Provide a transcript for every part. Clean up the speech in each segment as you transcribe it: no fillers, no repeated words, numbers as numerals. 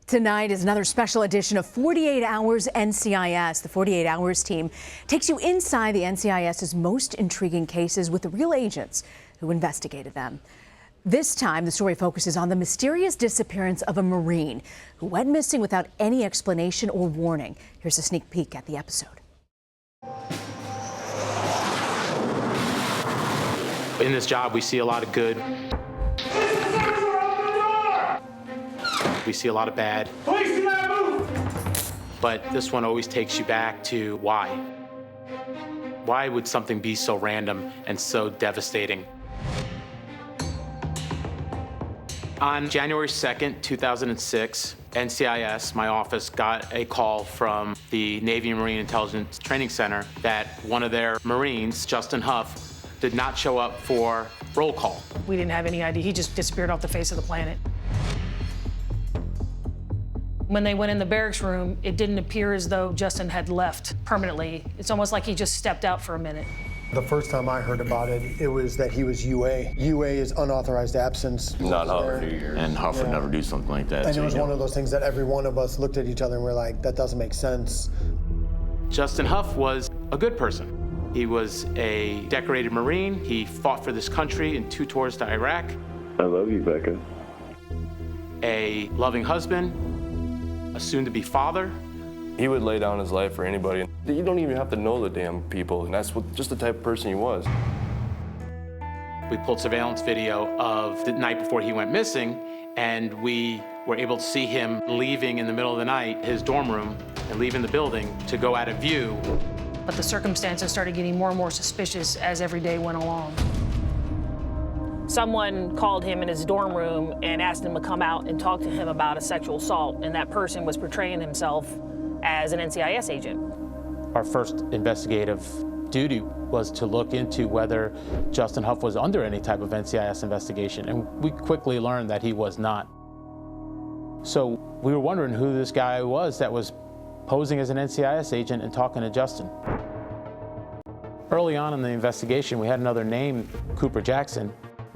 Tonight is another special edition of 48 Hours NCIS. The 48 Hours team takes you inside the NCIS's most intriguing cases with the real agents who investigated them. This time, the story focuses on the mysterious disappearance of a Marine who went missing without any explanation or warning. Here's a sneak peek at the episode. In this job, we see a lot of good. We see a lot of bad. Police do not move! But this one always takes you back to why. Why would something be so random and so devastating? On January 2nd, 2006, NCIS, my office, got a call from the Navy and Marine Intelligence Training Center that one of their Marines, Justin Huff, did not show up for roll call. We didn't have any idea. He just disappeared off the face of the planet. When they went in the barracks room, it didn't appear as though Justin had left permanently. It's almost like he just stepped out for a minute. The first time I heard about it, it was that he was UA. UA is unauthorized absence. Not Huff. And Huff would never do something like that. And it was one of those things that every one of us looked at each other and we're like, that doesn't make sense. Justin Huff was a good person. He was a decorated Marine. He fought for this country in 2 tours to Iraq. I love you, Becca. A loving husband, a soon-to-be father. He would lay down his life for anybody. You don't even have to know the damn people, and that's just the type of person he was. We pulled surveillance video of the night before he went missing, and we were able to see him leaving in the middle of the night his dorm room and leaving the building to go out of view. But the circumstances started getting more and more suspicious as every day went along. Someone called him in his dorm room and asked him to come out and talk to him about a sexual assault, and that person was portraying himself as an NCIS agent. Our first investigative duty was to look into whether Justin Huff was under any type of NCIS investigation, and we quickly learned that he was not. So we were wondering who this guy was that was posing as an NCIS agent and talking to Justin. Early on in the investigation, we had another name, Cooper Jackson,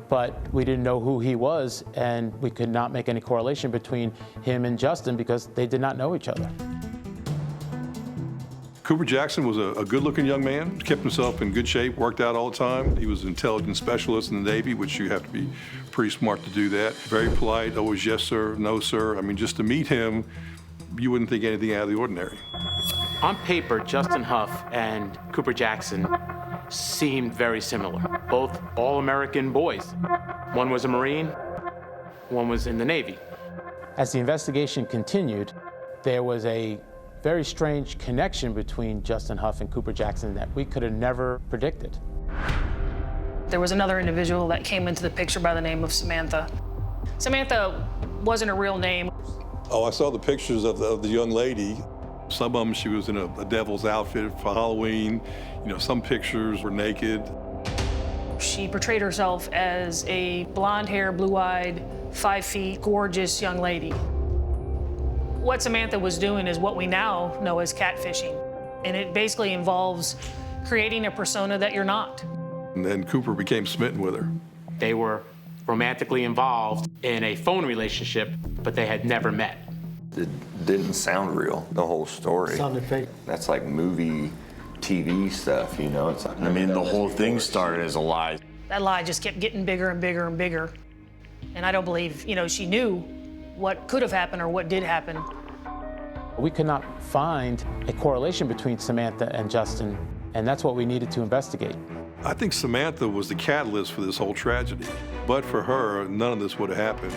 but we didn't know who he was, and we could not make any correlation between him and Justin because they did not know each other. Cooper Jackson was a good-looking young man, kept himself in good shape, worked out all the time. He was an intelligence specialist in the Navy, which you have to be pretty smart to do that. Very polite, always yes sir, no sir. I mean, just to meet him, you wouldn't think anything out of the ordinary. On paper, Justin Huff and Cooper Jackson seemed very similar. Both all-American boys. One was a Marine, one was in the Navy. As the investigation continued, there was a very strange connection between Justin Huff and Cooper Jackson that we could have never predicted. There was another individual that came into the picture by the name of Samantha. Samantha wasn't a real name. Oh, I saw the pictures of the young lady. Some of them, she was in a devil's outfit for Halloween. You know, some pictures were naked. She portrayed herself as a blonde-haired, blue-eyed, 5 feet, gorgeous young lady. What Samantha was doing is what we now know as catfishing. And it basically involves creating a persona that you're not. And then Cooper became smitten with her. They were romantically involved in a phone relationship, but they had never met. It didn't sound real, the whole story. Sounded fake. That's like movie, TV stuff, you know? I mean, the whole thing started as a lie. That lie just kept getting bigger and bigger and bigger. And I don't believe, she knew what could have happened or what did happen. We could not find a correlation between Samantha and Justin, and that's what we needed to investigate. I think Samantha was the catalyst for this whole tragedy. But for her, none of this would have happened.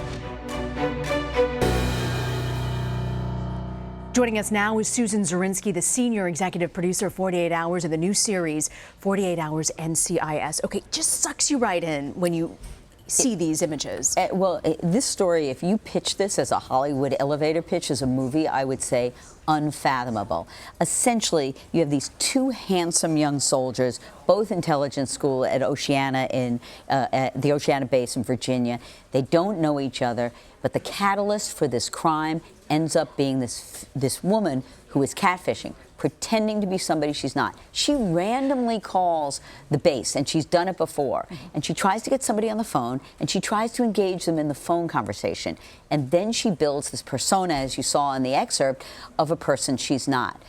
Joining us now is Susan Zirinsky, the senior executive producer of 48 Hours of the new series, 48 Hours NCIS. Okay, just sucks you right in when you see these images. This story, if you pitch this as a Hollywood elevator pitch, as a movie, I would say unfathomable. Essentially, you have these 2 handsome young soldiers, both intelligence school at Oceana at the Oceana base in Virginia. They don't know each other, but the catalyst for this crime ends up being this woman who is catfishing, pretending to be somebody she's not. She randomly calls the base, and she's done it before, and she tries to get somebody on the phone, and she tries to engage them in the phone conversation, and then she builds this persona, as you saw in the excerpt, of a person she's not.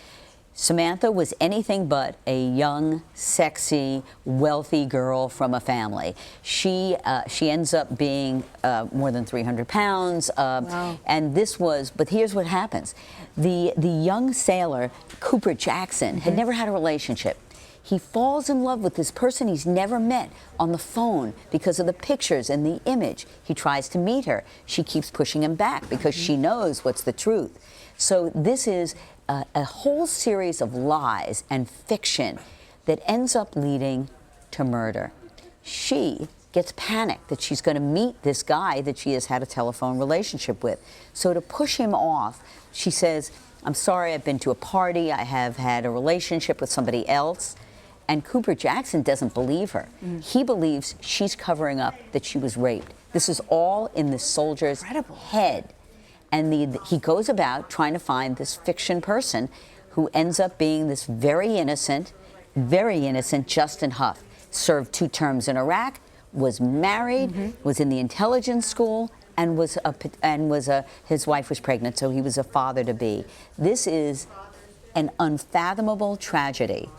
Samantha was anything but a young, sexy, wealthy girl from a family. She ends up being more than 300 pounds. Wow. And this was, but here's what happens. The young sailor, Cooper Jackson, had never had a relationship. He falls in love with this person he's never met on the phone because of the pictures and the image. He tries to meet her. She keeps pushing him back because she knows what's the truth. So this is a whole series of lies and fiction that ends up leading to murder. She gets panicked that she's going to meet this guy that she has had a telephone relationship with. So to push him off, she says, "I'm sorry, I've been to a party, I have had a relationship with somebody else." And Cooper Jackson doesn't believe her. He believes she's covering up that she was raped. This is all in the soldier's head. And he goes about trying to find this fiction person who ends up being this very innocent Justin Huff. Served 2 terms in Iraq, was married, was in the intelligence school, and his wife was pregnant, so he was a father-to-be. This is an unfathomable tragedy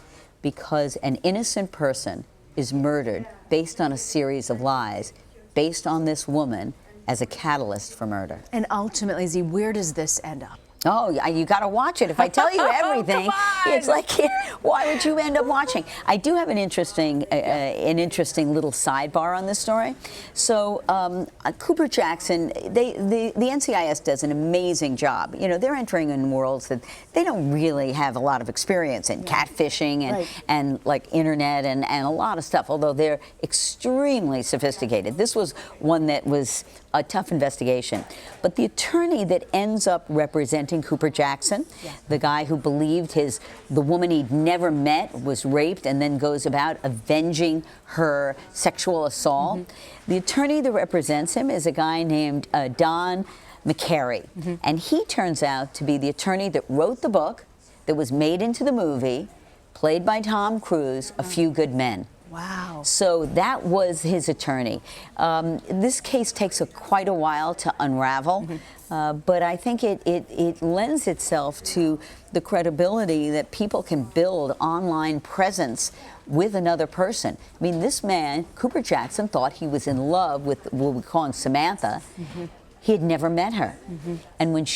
because an innocent person is murdered based on a series of lies, based on this woman as a catalyst for murder. And ultimately, Z, where does this end up? Oh, you got to watch it. If I tell you everything, it's like, why would you end up watching? I do have an interesting little sidebar on this story. So Cooper Jackson, the NCIS does an amazing job. You know, they're entering in worlds that they don't really have a lot of experience in, catfishing and like internet and a lot of stuff, although they're extremely sophisticated. This was one that was a tough investigation. But the attorney that ends up representing Cooper Jackson, the guy who believed the woman he'd never met was raped and then goes about avenging her sexual assault. The attorney that represents him is a guy named Don McCary. And he turns out to be the attorney that wrote the book that was made into the movie, played by Tom Cruise, A Few Good Men. Wow. So that was his attorney. This case takes quite a while to unravel, but I think it lends itself to the credibility that people can build online presence with another person. I mean, this man, Cooper Jackson, thought he was in love with what we call Samantha. He had never met her. And when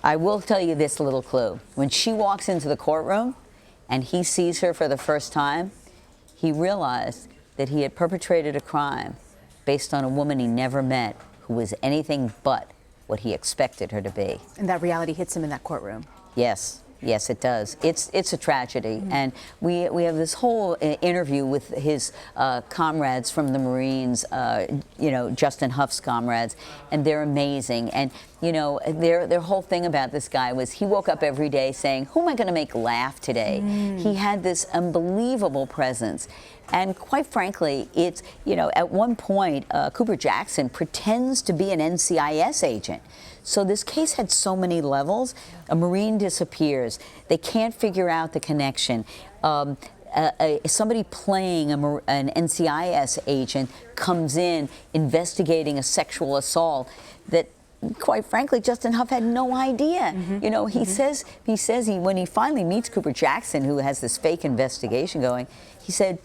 I will tell you this little clue, when she walks into the courtroom and he sees her for the first time, he realized that he had perpetrated a crime based on a woman he never met who was anything but what he expected her to be. And that reality hits him in that courtroom. Yes. Yes, it does. It's a tragedy. And we have this whole interview with his comrades from the Marines, Justin Huff's comrades, and they're amazing. And, their whole thing about this guy was he woke up every day saying, who am I going to make laugh today? He had this unbelievable presence. And quite frankly, it's, at one point, Cooper Jackson pretends to be an NCIS agent. So this case had so many levels. A Marine disappears. They can't figure out the connection. Somebody playing an NCIS agent comes in investigating a sexual assault that, quite frankly, Justin Huff had no idea. He says when he finally meets Cooper Jackson, who has this fake investigation going, he said,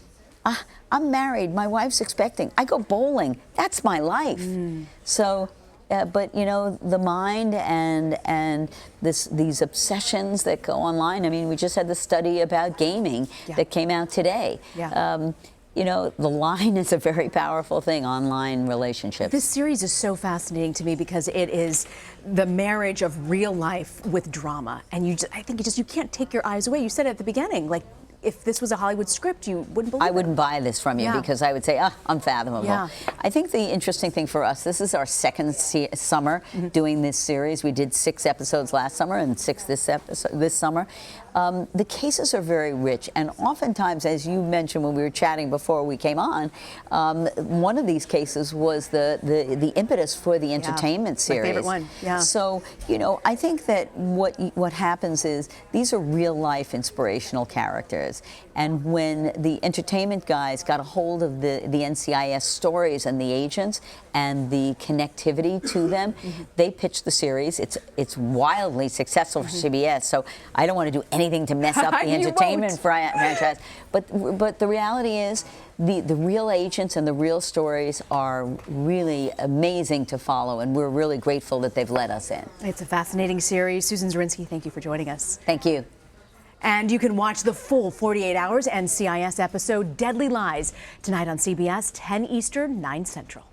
I'm married, my wife's expecting, I go bowling, that's my life. So, but the mind and these obsessions that go online. I mean, we just had the study about gaming that came out today. The line is a very powerful thing, online relationships. This series is so fascinating to me because it is the marriage of real life with drama. And I think you can't take your eyes away. You said it at the beginning, like, if this was a Hollywood script, you wouldn't believe it. I wouldn't buy this from you because I would say, unfathomable. Yeah. I think the interesting thing for us, this is our second summer doing this series. We did 6 episodes last summer and 6 this summer. The cases are very rich, and oftentimes, as you mentioned when we were chatting before we came on, one of these cases was the impetus for the entertainment series. My favorite one. Yeah. So, you know, I think that what happens is these are real life inspirational characters, and when the entertainment guys got a hold of the NCIS stories and the agents and the connectivity to them, they pitched the series. It's wildly successful for CBS. So I don't want to do anything to mess up the entertainment franchise, but the reality is the real agents and the real stories are really amazing to follow, and we're really grateful that they've let us in. It's a fascinating series. Susan Zirinsky, thank you for joining us. Thank you. And you can watch the full 48 Hours NCIS episode Deadly Lies tonight on CBS, 10 Eastern, 9 Central.